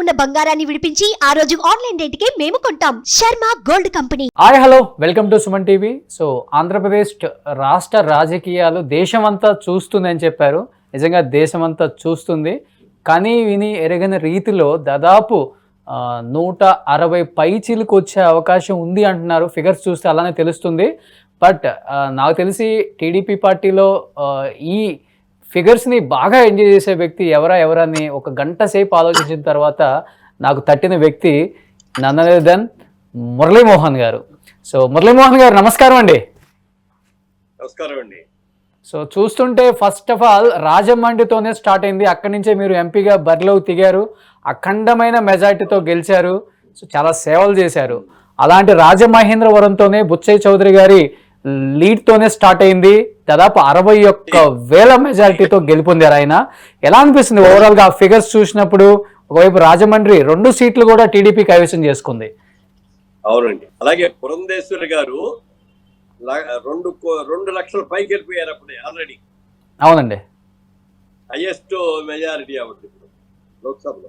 ఉన్న బంగారాన్ని విడిపించి ఆ రోజు ఆన్లైన్ రేటుకే మేము కొంటాం. Sharma gold company. Hi hello, welcome to Suman TV. So Andhra Pradesh రాష్ట్ర రాజకీయాలు దేశమంతా చూస్తుంది అని చెప్పారు. నిజంగా దేశమంతా చూస్తుంది. కానీ విని ఎరగని రీతిలో దాదాపు 160 పైచీలకు వచ్చే అవకాశం ఉంది అంటున్నారు. ఫిగర్స్ చూస్తే అలానే తెలుస్తుంది. బట్ నాకు తెలిసి టీడీపీ పార్టీలో ఈ ఫిగర్స్ని బాగా ఎంజాయ్ చేసే వ్యక్తి ఎవరని ఒక గంట సేపు ఆలోచించిన తర్వాత నాకు తట్టిన వ్యక్తి నన్ అదర్ దెన్ మురళీమోహన్ గారు. సో మురళీమోహన్ గారు నమస్కారం అండి. నమస్కారం అండి. సో చూస్తుంటే ఫస్ట్ ఆఫ్ ఆల్ రాజమండ్రితోనే స్టార్ట్ అయింది. అక్కడి నుంచే మీరు ఎంపీగా బరిలోకి దిగారు, అఖండమైన మెజార్టీతో గెలిచారు. సో చాలా సేవలు చేశారు. అలాంటి రాజమహేంద్రవరంతోనే బుచ్చయ్య చౌదరి గారి లీడ్తోనే స్టార్ట్ అయింది. దాదాపు 61,000 మెజారిటీతో గెలుపొందారు ఆయన. ఎలా అనిపిస్తుంది ఓవరాల్గా ఆ ఫిగర్స్ చూసినప్పుడు? ఒకవైపు రాజమండ్రి 2 సీట్లు కూడా టీడీపీ కైవసం చేసుకుంది. అవునండి. అలాగే పురంధేశ్వరి గారు 2 లక్షల పైకి వెళ్ళిపోయారు అప్పుడే ఆల్రెడీ. అవునండి, హైయెస్ట్ మెజారిటీ అవ్వదు లోక్సభలో.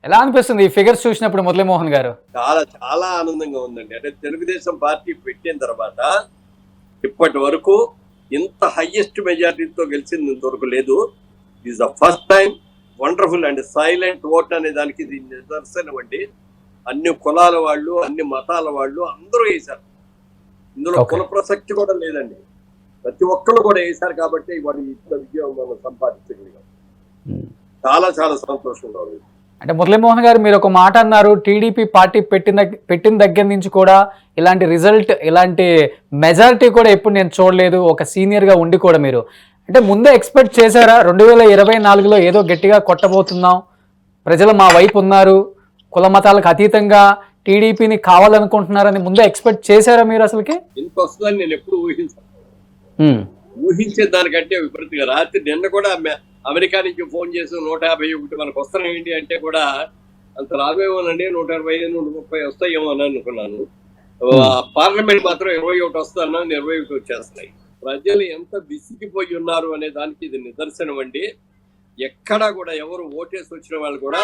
ఎలా అనిపిస్తుంది ఈ ఫిగర్స్ చూసినప్పుడు మురళీమోహన్ గారు? చాలా చాలా ఆనందంగా ఉందండి. అంటే తెలుగుదేశం పార్టీ పెట్టిన తర్వాత ఇప్పటి వరకు ఇంత హైయెస్ట్ మెజారిటీతో గెలిచింది ఇంతవరకు లేదు. Is the first time. Wonderful and silent vote అనే దానికి ఇది నిదర్శనం అండి. అన్ని కులాల వాళ్ళు, అన్ని మతాల వాళ్ళు అందరూ వేశారు. ఇందులో కుల ప్రసక్తి కూడా లేదండి. ప్రతి ఒక్కరు కూడా వేశారు కాబట్టి వాడు ఇంత విజయం మనం సంపాదించగలిగాం. చాలా చాలా సంతోషంగా ఉంది. అంటే మురళీమోహన్ గారు, మీరు ఒక మాట అన్నారు, టీడీపీ పార్టీ పెట్టిన దగ్గర నుంచి కూడా ఇలాంటి రిజల్ట్, ఇలాంటి మెజారిటీ కూడా ఎప్పుడు నేను చూడలేదు, ఒక సీనియర్గా ఉండి కూడా. మీరు అంటే ముందే ఎక్స్పెక్ట్ చేశారా 2024లో ఏదో గట్టిగా కొట్టబోతున్నాం, ప్రజలు మా వైపు ఉన్నారు, కుల మతాలకు అతీతంగా టీడీపీని కావాలనుకుంటున్నారని ముందే ఎక్స్పెక్ట్ చేశారా మీరు? అసలుకి ఇంత వస్తుందని నేను ఎప్పుడు ఊహించే దానికంటే విపరీతంగా. రాత్రి నిన్న కూడా అమెరికా నుంచి ఫోన్ చేసి 151 మనకు వస్తున్నాయండి అంటే కూడా అంత రావేమోనండి, 120, 130 వస్తాయేమో అని అనుకున్నాను. పార్లమెంట్ మాత్రం 21 వస్తాను, 21 వచ్చేస్తున్నాయి. ప్రజలు ఎంత విసిగిపోయి ఉన్నారు అనే దానికి ఇది నిదర్శనం అండి. ఎక్కడా కూడా ఎవరు ఓటేసి వచ్చిన వాళ్ళు కూడా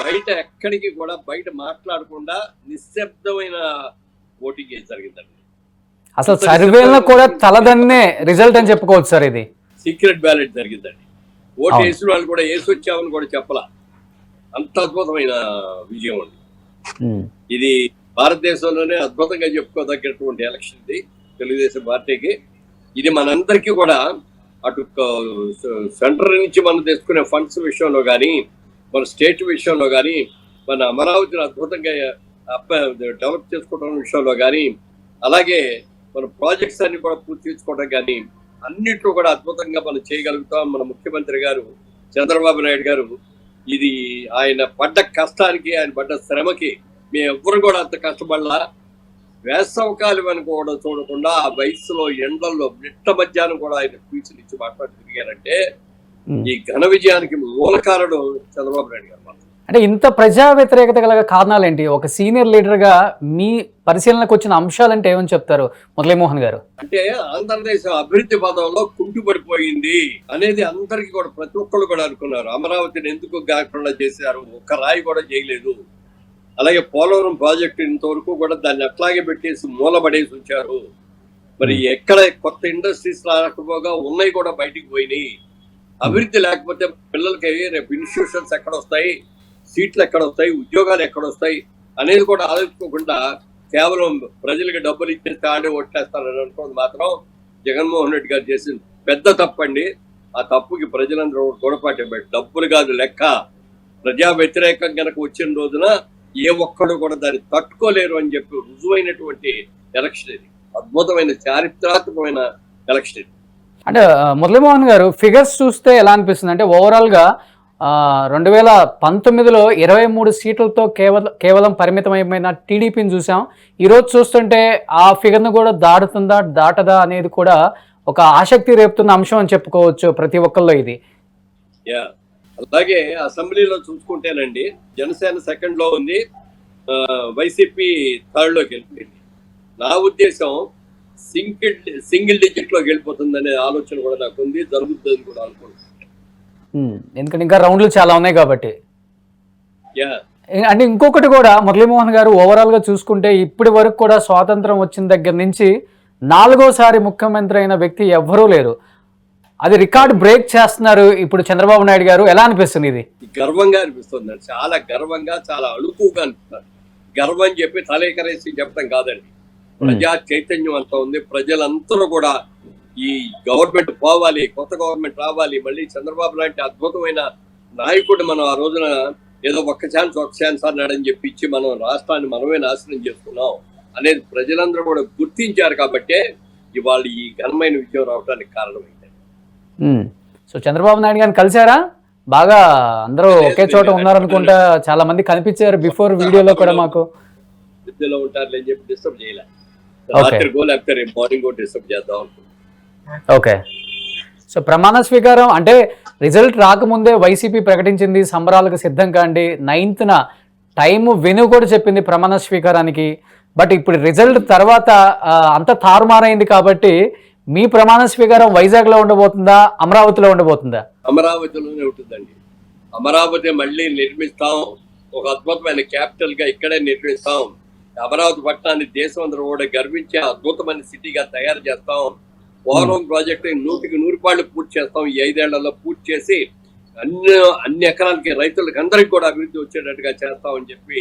బయట ఎక్కడికి కూడా బయట మాట్లాడకుండా నిశ్శబ్దమైన ఓటింగ్ జరిగిందండి. అసలు సర్వేలో కూడా తలదన్నే రిజల్ట్ అని చెప్పుకోవచ్చు సార్. ఇది సీక్రెట్ బ్యాలెట్ జరిగిందండి. ఓటు వేసిన వాళ్ళు కూడా వేసి వచ్చామని కూడా చెప్పలా. అంత అద్భుతమైన విజయం అండి. ఇది భారతదేశంలోనే అద్భుతంగా చెప్పుకోదగ్గటువంటి ఎలక్షన్ ఇది తెలుగుదేశం పార్టీకి. ఇది మనందరికీ కూడా అటు సెంటర్ నుంచి మనం తెచ్చుకునే ఫండ్స్ విషయంలో కానీ, మన స్టేట్ విషయంలో కానీ, మన అమరావతిని అద్భుతంగా డెవలప్ చేసుకోవడం విషయంలో కానీ, అలాగే మన ప్రాజెక్ట్స్ అన్ని కూడా పూర్తి చేసుకోవడం కానీ, అన్నిట్లో కూడా అద్భుతంగా మనం చేయగలుగుతాం. మన ముఖ్యమంత్రి గారు చంద్రబాబు నాయుడు గారు ఇది ఆయన పడ్డ కష్టానికి, ఆయన పడ్డ శ్రమకి మేము ఎవ్వరు కూడా అంత కష్టపడలా. వేసవకాలం అని కూడా చూడకుండా ఆ వయసులో ఎండల్లో నిట్ట మధ్యాహ్నం కూడా ఆయన స్పీచ్లు ఇచ్చి మాట్లాడి తిరిగారంటే ఈ ఘన విజయానికి మూల కారణం చంద్రబాబు నాయుడు గారు. అంటే ఇంత ప్రజా వ్యతిరేకత గల కారణాలు ఏంటి? ఒక సీనియర్ లీడర్గా మీ పరిశీలనకు వచ్చిన అంశాలంటే ఏమని చెప్తారు మురళీమోహన్ గారు? అంటే ఆంధ్రదేశం అభివృద్ధి పదంలో కుంటుపడిపోయింది అనేది అందరికీ కూడా ప్రతి ఒక్కరు కూడా అనుకున్నారు. అమరావతిని ఎందుకు గాకుండా చేశారు, ఒక్క రాయి కూడా చేయలేదు. అలాగే పోలవరం ప్రాజెక్టు ఇంతవరకు కూడా దాన్ని అట్లాగే పెట్టేసి మూలబడేసి ఉంచారు. మరి ఎక్కడ కొత్త ఇండస్ట్రీస్ రాకపోగా ఉన్నాయి కూడా బయటికి పోయినాయి. అభివృద్ధి లేకపోతే పిల్లలకి రేపు ఇన్స్టిట్యూషన్స్ ఎక్కడ వస్తాయి, సీట్లు ఎక్కడ వస్తాయి, ఉద్యోగాలు ఎక్కడ వస్తాయి అనేది కూడా ఆలోచించుకోకుండా కేవలం ప్రజలకు డబ్బులు ఇచ్చేస్తే ఆడే ఓట్లేస్తారని అనుకోవడం మాత్రం జగన్మోహన్ రెడ్డి గారు చేసిన పెద్ద తప్పండి. ఆ తప్పుకి ప్రజలందరూ గొడపాటే డబ్బులు కాదు లెక్క. ప్రజా వ్యతిరేకం కనుక వచ్చిన రోజున ఏ ఒక్కడు కూడా దాన్ని తట్టుకోలేరు అని చెప్పి రుజువైనటువంటి ఎలక్షన్ ఇది. అద్భుతమైన చారిత్రాత్మకమైన ఎలక్షన్ ఇది. అంటే మురళీమోహన్ గారు, ఫిగర్స్ చూస్తే ఎలా అనిపిస్తుంది అంటే ఓవరాల్గా 2019లో 23 సీట్లతో కేవలం పరిమితమైన టీడీపీని చూసాం. ఈరోజు చూస్తుంటే ఆ ఫిగర్ను కూడా దాటదా అనేది కూడా ఒక ఆసక్తి రేపుతున్న అంశం అని చెప్పుకోవచ్చు ప్రతి ఒక్కరిలో ఇది. అలాగే అసెంబ్లీలో చూసుకుంటేనండి జనసేన సెకండ్ లో ఉంది, వైసీపీ థర్డ్ లోకి వెళ్ళిపోయింది. నా ఉద్దేశం సింగిల్ డిజిట్ లోకి వెళ్ళిపోతుందనే ఆలోచన కూడా నాకు ఉంది, జరుగుతుందని కూడా అనుకుంటున్నాను. ఎందుకంటే ఇంకా రౌండ్లు చాలా ఉన్నాయి కాబట్టి. యా అంటే ఇంకొకటి కూడా మురళీమోహన్ గారు ఓవరాల్ గా చూసుకుంటే ఇప్పటి వరకు కూడా స్వాతంత్రం వచ్చిన దగ్గర నుంచి 4వసారి ముఖ్యమంత్రి అయిన వ్యక్తి ఎవ్వరూ లేరు. అది రికార్డ్ బ్రేక్ చేస్తున్నారు ఇప్పుడు చంద్రబాబు నాయుడు గారు. ఎలా అనిపిస్తుంది ఇది? గర్వంగా అనిపిస్తుంది, చాలా గర్వంగా, చాలా అణుకుగా అనిపిస్తుంది. గర్వం చెప్పి తలేకరేసి చెప్పడం కాదండి, ప్రజా చైతన్యం అంతా ఉంది. ప్రజలందరూ కూడా ఈ గవర్నమెంట్ పోవాలి, కొత్త గవర్నమెంట్ రావాలి, మళ్ళీ చంద్రబాబు లాంటి అద్భుతమైన నాయకుడు మనం ఆ రోజున ఏదో ఒక్క ఛాన్స్ అన్నాడని చెప్పి ఇచ్చి మనం రాష్ట్రాన్ని మనమే నాశనం చేసుకున్నాం అనేది ప్రజలందరూ కూడా గుర్తించారు కాబట్టే ఇవాళ ఈ ఘనమైన విజయం రావడానికి కారణమైంది. సో చంద్రబాబు నాయుడు గారిని కలిసారా? బాగా అందరూ ఒకే చోట ఉన్నారనుకుంటా, చాలా మంది కనిపించారు బిఫోర్ వీడియోలో కూడా. మాకు విద్యలో ఉంటారులే అని చెప్పి డిస్టర్బ్ చేయలే, రాత్రి గో లేకపోతే రేపు మార్నింగ్ గో డిస్టర్బ్ చేద్దాం అనుకుంటున్నాం. ఓకే. సో ప్రమాణ స్వీకారం అంటే రిజల్ట్ రాకముందే వైసీపీ ప్రకటించింది సంబరాలకు సిద్ధం కాండి, 9th టైము వెను కూడా చెప్పింది ప్రమాణ స్వీకారానికి. బట్ ఇప్పుడు రిజల్ట్ తర్వాత అంత తారుమారైంది కాబట్టి మీ ప్రమాణ స్వీకారం వైజాగ్ లో ఉండబోతుందా, అమరావతిలో ఉండబోతుందా? అమరావతిలోనే ఉంటుందండి. అమరావతి మళ్ళీ నిర్మిస్తాం, ఒక అద్భుతమైన క్యాపిటల్ గా ఇక్కడే నిర్మిస్తాం. అమరావతి పట్టణాన్ని దేశం అందరూ కూడా గర్వించే అద్భుతమైన సిటీగా తయారు చేస్తాం. పోలవరం ప్రాజెక్టు 100% పూర్తి చేస్తాం. ఈ 5 ఏళ్లలో పూర్తి చేసి అన్ని ఎకరాలకి రైతులకు అందరికి కూడా అభివృద్ధి వచ్చేటట్టుగా చేస్తామని చెప్పి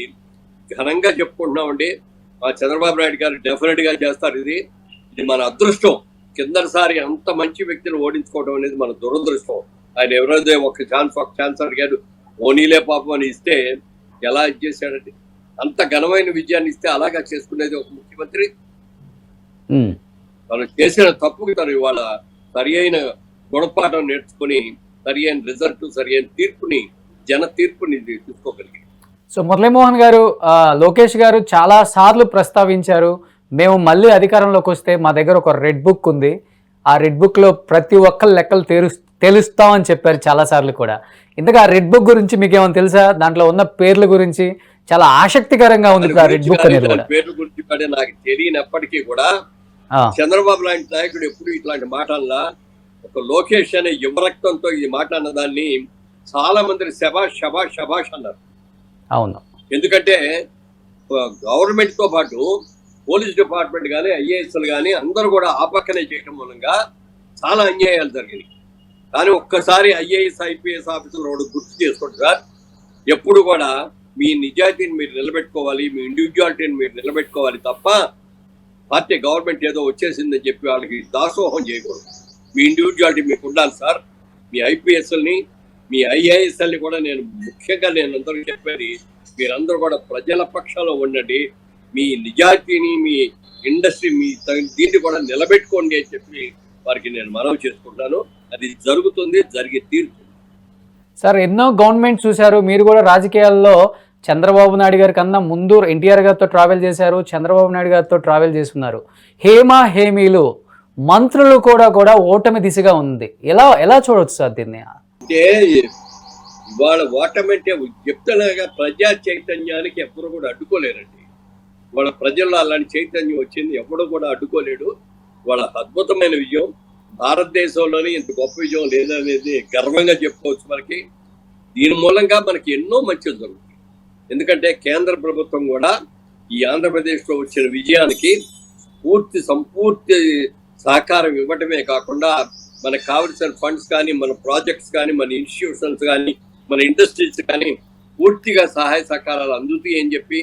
ఘనంగా చెప్పుకుంటున్నామండి. మా చంద్రబాబు నాయుడు గారు డెఫినెట్ గా చేస్తారు. ఇది మన అదృష్టం. కిందసారి అంత మంచి వ్యక్తిని ఓడించుకోవడం అనేది మన దురదృష్టం. ఆయన ఎవరైతే ఒక ఛాన్స్ అడిగాడు, ఓనీలే పాపం అని ఇస్తే ఎలా ఇచ్చేసాడండి. అంత ఘనమైన విజయాన్ని ఇస్తే అలాగా చేసుకునేది ఒక ముఖ్యమంత్రి. తను చేసిన తప్పుకి తను ఇవాళ సరి అయిన గుణపాఠం నేర్చుకుని సరి అయిన రిజల్ట్, సరి అయిన తీర్పుని, జన తీర్పుని తీసుకోగలిగి. సో మురళీమోహన్ గారు, లోకేష్ గారు చాలా సార్లు ప్రస్తావించారు, మేము మళ్ళీ అధికారంలోకి వస్తే మా దగ్గర ఒక రెడ్ బుక్ ఉంది, ఆ రెడ్ బుక్ లో ప్రతి ఒక్కరి లెక్కలు తెలుస్తామని చెప్పారు చాలా సార్లు కూడా. ఇంతగా ఆ రెడ్ బుక్ గురించి మీకు ఏమైనా తెలుసా? దాంట్లో ఉన్న పేర్ల గురించి చాలా ఆసక్తికరంగా ఉంది ఆ రెడ్ బుక్ అనేది కూడా. పేర్ల గురించి నాకు తెలియనప్పటికీ కూడా చంద్రబాబు లాంటి నాయకుడు ఎప్పుడు ఇట్లాంటి మాటల్లా ఒక లోకేష్ అనే యువరక్తంతో ఇది మాట్లాడిన దాన్ని చాలా మంది శబాష్ శబాష్ శబాష్ అన్నారు. అవును, ఎందుకంటే గవర్నమెంట్ తో పాటు పోలీస్ డిపార్ట్మెంట్ కానీ ఐఏఎస్లు కానీ అందరూ కూడా ఆ పక్కనే చేయడం మూలంగా చాలా అన్యాయాలు జరిగినాయి. కానీ ఒక్కసారి ఐఏఎస్ ఐపీఎస్ ఆఫీసర్లు గుర్తు చేసుకోండి సార్, ఎప్పుడు కూడా మీ నిజాయితీని మీరు నిలబెట్టుకోవాలి, మీ ఇండివిజువాలిటీని మీరు నిలబెట్టుకోవాలి తప్ప పార్టీ గవర్నమెంట్ ఏదో వచ్చేసిందని చెప్పి వాళ్ళకి దాసోహం చేయకూడదు. మీ ఇండివిజువాలిటీ మీకు ఉండాలి సార్. మీ ఐపీఎస్ఎల్ని, మీ ఐఏఎస్ఎల్ని కూడా నేను ముఖ్యంగా అందరూ చెప్పేది, మీరందరూ కూడా ప్రజల పక్షంలో ఉండండి, మీ నిజాయితీని, మీ ఇండస్ట్రీ, మీ దీన్ని కూడా నిలబెట్టుకోండి అని చెప్పి వారికి నేను మనవి చేసుకుంటాను. అది జరుగుతుంది, జరిగి తీరుతుంది. సార్ ఎన్నో గవర్నమెంట్ చూశారు, మీరు కూడా రాజకీయాల్లో చంద్రబాబు నాయుడు గారి కన్నా ముందు ఎన్టీఆర్ గారితో ట్రావెల్ చేశారు, చంద్రబాబు నాయుడు గారితో ట్రావెల్ చేస్తున్నారు. హేమీలు మంత్రులు కూడా ఓటమి దిశగా ఉంది. ఎలా చూడవచ్చు సార్ దీన్ని? అంటే ఇవాళ ఓటమి అంటే చెప్తున్నాగా, ప్రజా చైతన్యానికి ఎవరు కూడా అడ్డుకోలేరండి. వాళ్ళ ప్రజల్లో అలాంటి చైతన్యం వచ్చింది, ఎవడు కూడా అడ్డుకోలేడు. వాళ్ళ అద్భుతమైన విజయం, భారతదేశంలోనే ఇంత గొప్ప విజయం లేదనేది గర్వంగా చెప్పుకోవచ్చు మనకి. దీని మూలంగా మనకి ఎన్నో మంచిలు జరుగుతాయి. ఎందుకంటే కేంద్ర ప్రభుత్వం కూడా ఈ ఆంధ్రప్రదేశ్లో వచ్చిన విజయానికి సంపూర్తి సహకారం ఇవ్వటమే కాకుండా మనకు కావలసిన ఫండ్స్ కానీ, మన ప్రాజెక్ట్స్ కానీ, మన ఇన్స్టిట్యూషన్స్ కానీ, మన ఇండస్ట్రీస్ కానీ పూర్తిగా సహాయ సహకారాలు అందుతాయి అని చెప్పి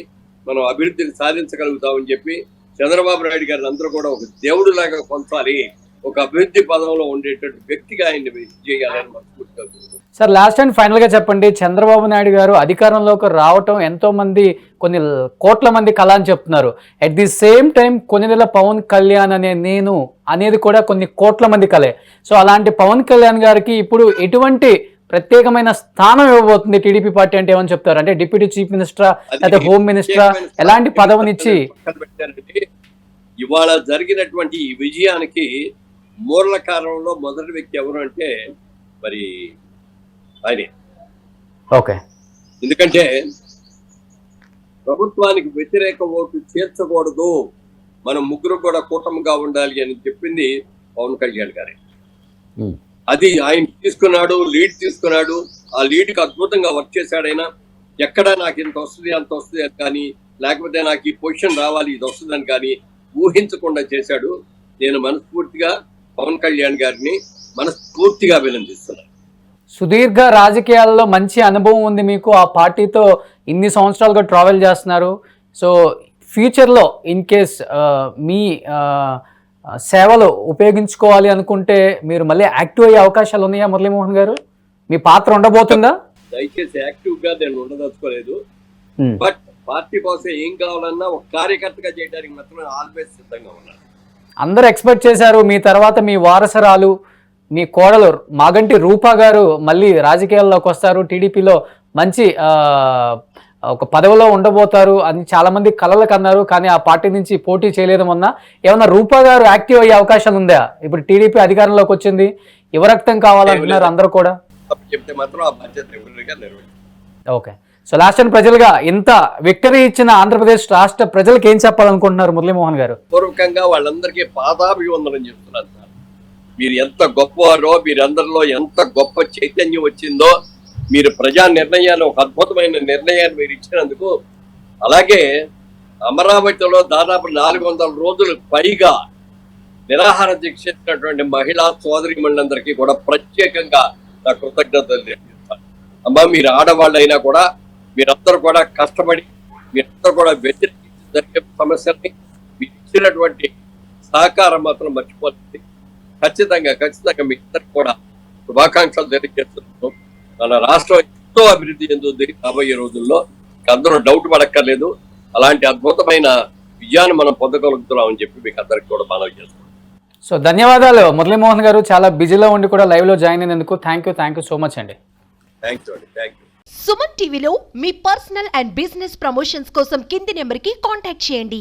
మనం అభివృద్ధిని సాధించగలుగుతామని చెప్పి చంద్రబాబు నాయుడు గారిని అందరూ కూడా ఒక దేవుడు లాగా పొందాలి, ఒక అభివృద్ధి పదంలో ఉండేటువంటి వ్యక్తిగా ఆయన్ని చేయాలని మనస్ఫూర్తిగా. సార్ లాస్ట్ అండ్ ఫైనల్ గా చెప్పండి, చంద్రబాబు నాయుడు గారు అధికారంలోకి రావటం ఎంతో మంది, కొన్ని కోట్ల మంది కళ అని చెప్తున్నారు. అట్ ది సేమ్ టైం కొన్నివేళ పవన్ కళ్యాణ్ అనేది కూడా కొన్ని కోట్ల మంది కళే. సో అలాంటి పవన్ కళ్యాణ్ గారికి ఇప్పుడు ఎటువంటి ప్రత్యేకమైన స్థానం ఇవ్వబోతుంది టీడీపీ పార్టీ అంటే ఏమని చెప్తారు? అంటే డిప్యూటీ చీఫ్ మినిస్టరా, లేదా హోమ్ మినిస్టరా, ఎలాంటి పదవినిచ్చి? ఇవాళ జరిగినటువంటి ఈ విజయానికి మూల కారణంలో మొదటి వ్యక్తి ఎవరు అంటే మరి ఆయనే. ఓకే. ఎందుకంటే ప్రభుత్వానికి వ్యతిరేక ఓటు చేర్చకూడదు, మనం ముగ్గురు కూడా కూటమిగా ఉండాలి అని చెప్పింది పవన్ కళ్యాణ్ గారే. అది ఆయన తీసుకున్నాడు, లీడ్ తీసుకున్నాడు. ఆ లీడ్కి అద్భుతంగా వర్క్ చేశాడు ఆయన. ఎక్కడ నాకు ఇంత వస్తుంది అంత వస్తుంది అని కానీ, లేకపోతే నాకు ఈ పొజిషన్ రావాలి ఇది వస్తుందని కానీ ఊహించకుండా చేశాడు. నేను మనస్ఫూర్తిగా పవన్ కళ్యాణ్ గారిని మనస్ఫూర్తిగా అభినందిస్తున్నాను. సుదీర్ఘ రాజకీయాల్లో మంచి అనుభవం ఉంది మీకు, ఆ పార్టీతో ఇన్ని సంవత్సరాలుగా ట్రావెల్ చేస్తున్నారు. సో ఫ్యూచర్లో ఇన్ కేస్ మీ సేవలు ఉపయోగించుకోవాలి అనుకుంటే మీరు మళ్ళీ యాక్టివ్ అయ్యే అవకాశాలు ఉన్నాయా మురళీమోహన్ గారు? మీ పాత్ర ఉండబోతుందా? దయచేసి యాక్టివ్ గా నేను ఉండదలుచుకోలేదు. బట్ పార్టీ కోసం ఏం కావాలన్నా ఒక కార్యకర్తగా చేయడానికి మాత్రం ఆల్వేస్ సిద్ధంగా ఉన్నాను. అందరూ ఎక్స్పెక్ట్ చేశారు మీ తర్వాత మీ వారసరాలు, మీ కోడలు మాగంటి రూపా గారు మళ్ళీ రాజకీయాల్లోకి వస్తారు, టీడీపీలో మంచి ఒక పదవిలో ఉండబోతారు అని చాలా మంది కలలు కన్నారు. కానీ ఆ పార్టీ నుంచి పోటీ చేయలేదు. మొన్న ఏమన్నా రూపా గారు యాక్టివ్ అయ్యే అవకాశాలు ఉందా? ఇప్పుడు టీడీపీ అధికారంలోకి వచ్చింది, యువరక్తం కావాలంటున్నారు అందరూ కూడా. చెప్తే మాత్రం ఆ బాధ్యత రెగ్యులర్గా నెరవేర్చాలి. ఓకే, సో లాస్ట్ టైం ప్రజలుగా ఇంత విక్టరీ ఇచ్చిన ఆంధ్రప్రదేశ్ రాష్ట్ర ప్రజలకు ఏం చెప్పాలనుకుంటున్నారు మురళీమోహన్ గారు? పూర్వకంగా వాళ్ళందరికీ పాదాభివందనం చెప్తున్నాను సార్. మీరు ఎంత గొప్పవారో, మీరందరిలో ఎంత గొప్ప చైతన్యం వచ్చిందో, మీరు ప్రజా నిర్ణయాన్ని, ఒక అద్భుతమైన నిర్ణయాన్ని మీరు ఇచ్చినందుకు. అలాగే అమరావతిలో దాదాపు 400 రోజులు పైగా నిరాహార దీక్ష చేసినటువంటి మహిళా సోదరిమణులందరికీ కూడా ప్రత్యేకంగా నా కృతజ్ఞతలు తెలియజేస్తాను. అమ్మా, మీరు ఆడవాళ్ళు అయినా కూడా మీరందరూ కూడా కష్టపడి, మీరందరూ కూడా వ్యతిరేకించి జరిగే సమస్యల్ని మీరు ఇచ్చినటువంటి సహకారం మాత్రం మర్చిపోతుంది. ఖచ్చితంగా మీ ఇద్దరికి కూడా శుభాకాంక్షలు తెలియజేస్తున్నాను. మన రాష్ట్రం ఎంతో అభివృద్ధి చెందుతుంది రాబోయే రోజుల్లో, అందరూ డౌట్ పడక్కర్లేదు. అలాంటి అద్భుతమైన విజయాన్ని మనం పొందగలుగుతున్నామని చెప్పి మీకు అందరికి కూడా మనవి చేస్తున్నాం. సో ధన్యవాదాలు మురళీమోహన్ గారు, చాలా బిజీలో ఉండి కూడా లైవ్లో జాయిన్ అయినందుకు థ్యాంక్ యూ సో మచ్ అండి. Thank you. సుమన్ టీవీలో మీ పర్సనల్ అండ్ బిజినెస్ ప్రమోషన్స్ కోసం కింది నెంబర్కి కాంటాక్ట్ చేయండి.